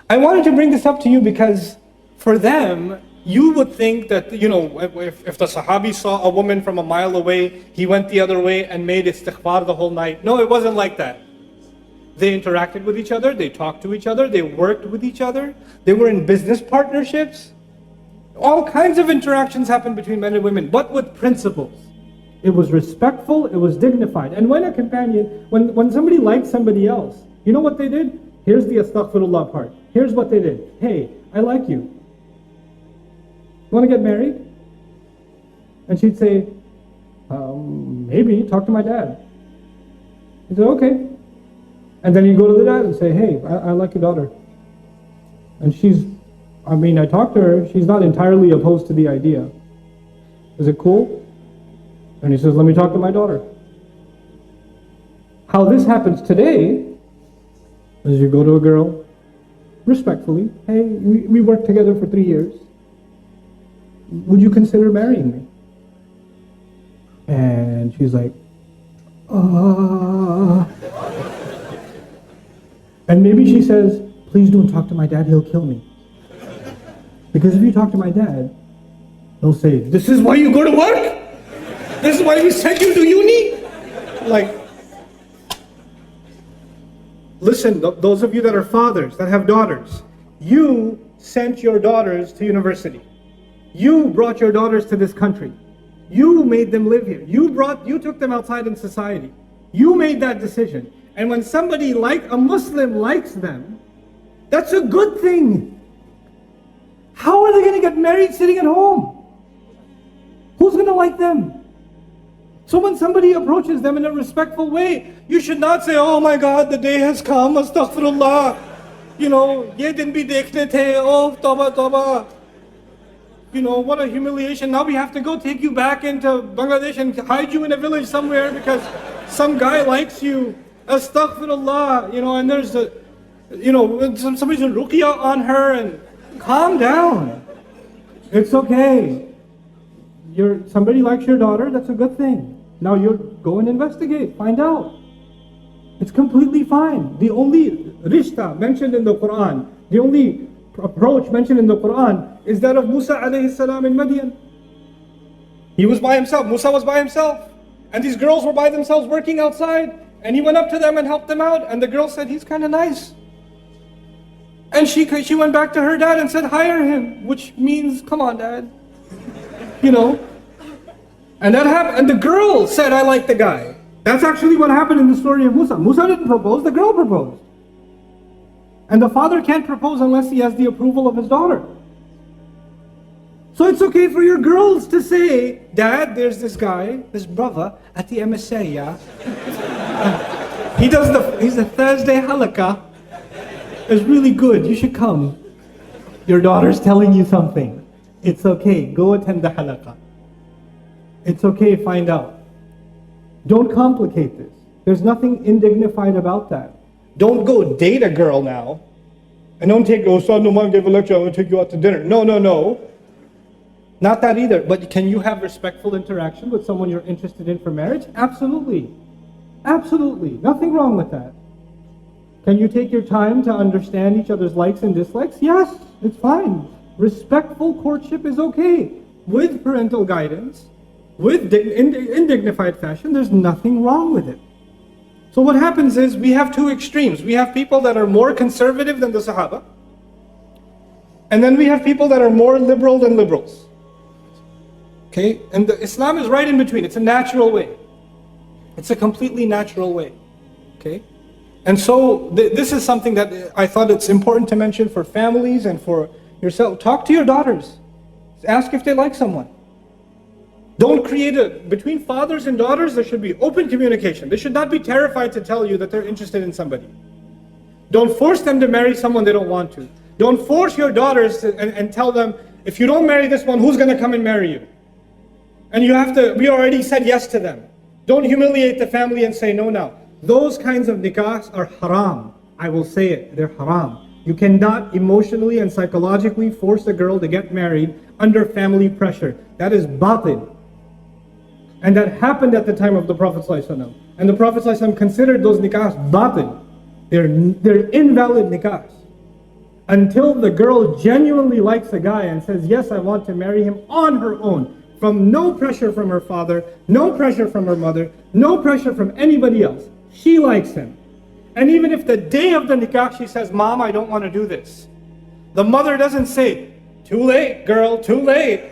I wanted to bring this up to you because for them, you would think that, if the Sahabi saw a woman from a mile away, he went the other way and made istighfar the whole night. No, it wasn't like that. They interacted with each other, they talked to each other, they worked with each other, they were in business partnerships. All kinds of interactions happened between men and women, but with principles. It was respectful, it was dignified. And when a companion, when somebody liked somebody else, you know what they did? Here's the astaghfirullah part. Here's what they did. Hey, I like you. Want to get married? And she'd say, maybe, talk to my dad. He'd say, okay. And then you go to the dad and say, hey, I like your daughter. And I talked to her, she's not entirely opposed to the idea. Is it cool? And he says, let me talk to my daughter. How this happens today is you go to a girl, respectfully, hey, we worked together for 3 years. Would you consider marrying me? And she's like, And maybe she says, please don't talk to my dad, he'll kill me. Because if you talk to my dad, he'll say, this is why you go to work? This is why we sent you to uni? Listen, those of you that are fathers, that have daughters, you sent your daughters to university. You brought your daughters to this country. You made them live here. You took them outside in society. You made that decision. And when somebody like a Muslim likes them, that's a good thing. How are they going to get married sitting at home? Who's going to like them? So when somebody approaches them in a respectful way, you should not say, oh my God, the day has come, astaghfirullah. Ye din bhi dekhne the, oh tawbah, tawbah. What a humiliation. Now we have to go take you back into Bangladesh and hide you in a village somewhere because some guy likes you. Astaghfirullah. And there's somebody's doing ruqya on her, and calm down. It's okay. Somebody likes your daughter, that's a good thing. Now you go and investigate, find out. It's completely fine. The only rishta mentioned in the Quran, the only approach mentioned in the Quran is that of Musa alayhi salam in Madian. He was by himself, Musa was by himself. And these girls were by themselves working outside. And he went up to them and helped them out. And the girl said, he's kind of nice. And she went back to her dad and said, hire him. Which means, come on dad. And that happened. And the girl said, I like the guy. That's actually what happened in the story of Musa. Musa didn't propose, the girl proposed. And the father can't propose unless he has the approval of his daughter. So it's okay for your girls to say, Dad, there's this guy, this brother at the MSA, yeah? He's a Thursday halakha. It's really good, you should come. Your daughter's telling you something. It's okay, go attend the halakha. It's okay, find out. Don't complicate this. There's nothing indignified about that. Don't go date a girl now. And don't take, Ustad Numan gave a lecture, I'm going to take you out to dinner. No. Not that either. But can you have respectful interaction with someone you're interested in for marriage? Absolutely. Absolutely. Nothing wrong with that. Can you take your time to understand each other's likes and dislikes? Yes, it's fine. Respectful courtship is okay. With parental guidance, in dignified fashion, there's nothing wrong with it. So what happens is we have two extremes. We have people that are more conservative than the Sahaba. And then we have people that are more liberal than liberals. Okay? And Islam is right in between. It's a natural way. It's a completely natural way. Okay? And so this is something that I thought it's important to mention for families and for yourself. Talk to your daughters. Ask if they like someone. Don't create between fathers and daughters, there should be open communication. They should not be terrified to tell you that they're interested in somebody. Don't force them to marry someone they don't want to. Don't force your daughters and tell them, if you don't marry this one, who's going to come and marry you? And we already said yes to them. Don't humiliate the family and say no now. Those kinds of nikahs are haram. I will say it, they're haram. You cannot emotionally and psychologically force a girl to get married under family pressure. That is batil. And that happened at the time of the Prophet ﷺ. And the Prophet ﷺ considered those nikahs batil. They're invalid nikahs. until the girl genuinely likes a guy and says, yes, I want to marry him on her own, from no pressure from her father, no pressure from her mother, no pressure from anybody else. She likes him. And even if the day of the nikah she says, Mom, I don't want to do this, the mother doesn't say, too late, girl, too late.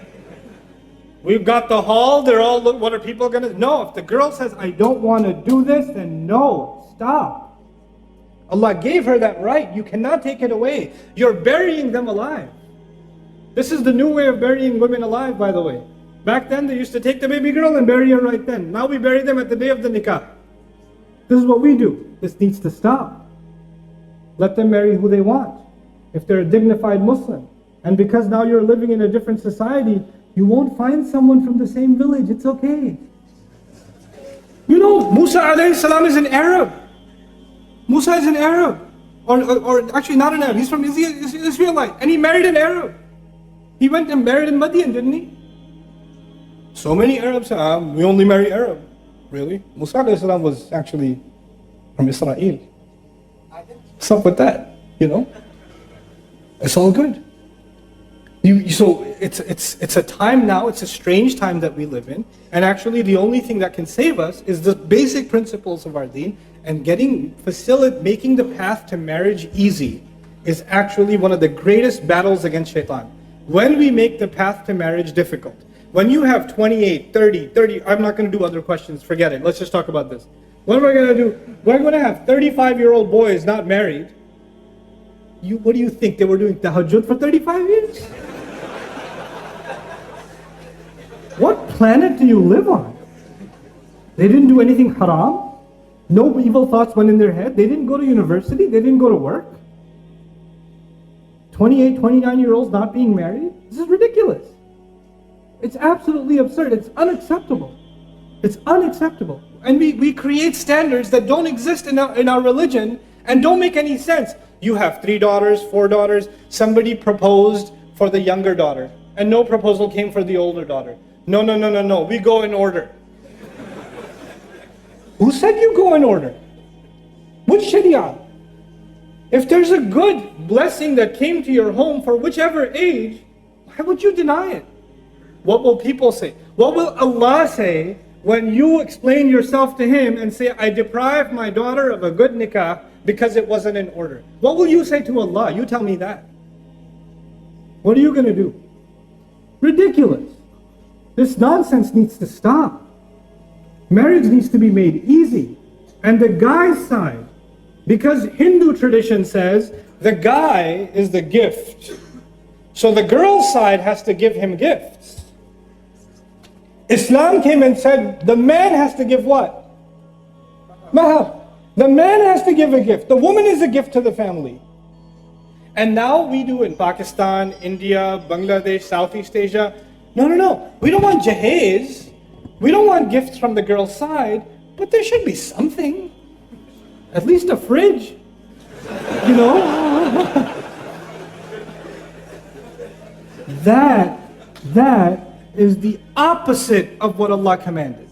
We've got the hall, they're all, what are people going to... No, if the girl says, I don't want to do this, then no, stop. Allah gave her that right. You cannot take it away. You're burying them alive. This is the new way of burying women alive, by the way. Back then, they used to take the baby girl and bury her right then. Now we bury them at the day of the nikah. This is what we do. This needs to stop. Let them marry who they want, if they're a dignified Muslim. And because now you're living in a different society, you won't find someone from the same village. It's okay. You know, Musa alayhi salam is an Arab. Musa is an Arab. Or actually not an Arab. He's from Israelite. And he married an Arab. He went and married in Madian, didn't he? So many Arabs say, we only marry Arab. Really? Musa alayhi salam was actually from Israel. What's up with that? You know? It's all good. So it's a time now, it's a strange time that we live in, and actually the only thing that can save us is the basic principles of our deen, and making the path to marriage easy is actually one of the greatest battles against shaitan. When we make the path to marriage difficult, when you have 28, 30, I'm not going to do other questions, forget it, let's just talk about this. What am I going to do? We're going to have 35-year-old boys not married. What do you think? They were doing tahajjud for 35 years? What planet do you live on? They didn't do anything haram? No evil thoughts went in their head? They didn't go to university? They didn't go to work? 28, 29-year-olds not being married? This is ridiculous. It's absolutely absurd. It's unacceptable. It's unacceptable. And we create standards that don't exist in our religion and don't make any sense. You have 3 daughters, 4 daughters. Somebody proposed for the younger daughter, and no proposal came for the older daughter. No. We go in order. Who said you go in order? Which Sharia? If there's a good blessing that came to your home for whichever age, why would you deny it? What will people say? What will Allah say when you explain yourself to Him and say, I deprived my daughter of a good nikah because it wasn't in order? What will you say to Allah? You tell me that. What are you going to do? Ridiculous. This nonsense needs to stop. Marriage needs to be made easy. And the guy's side, because Hindu tradition says the guy is the gift, so the girl's side has to give him gifts. Islam came and said the man has to give what? Mahar. The man has to give a gift. The woman is a gift to the family. And now we do in Pakistan, India, Bangladesh, Southeast Asia. No. We don't want jahez. We don't want gifts from the girl's side, but there should be something. At least a fridge. You know? That is the opposite of what Allah commanded.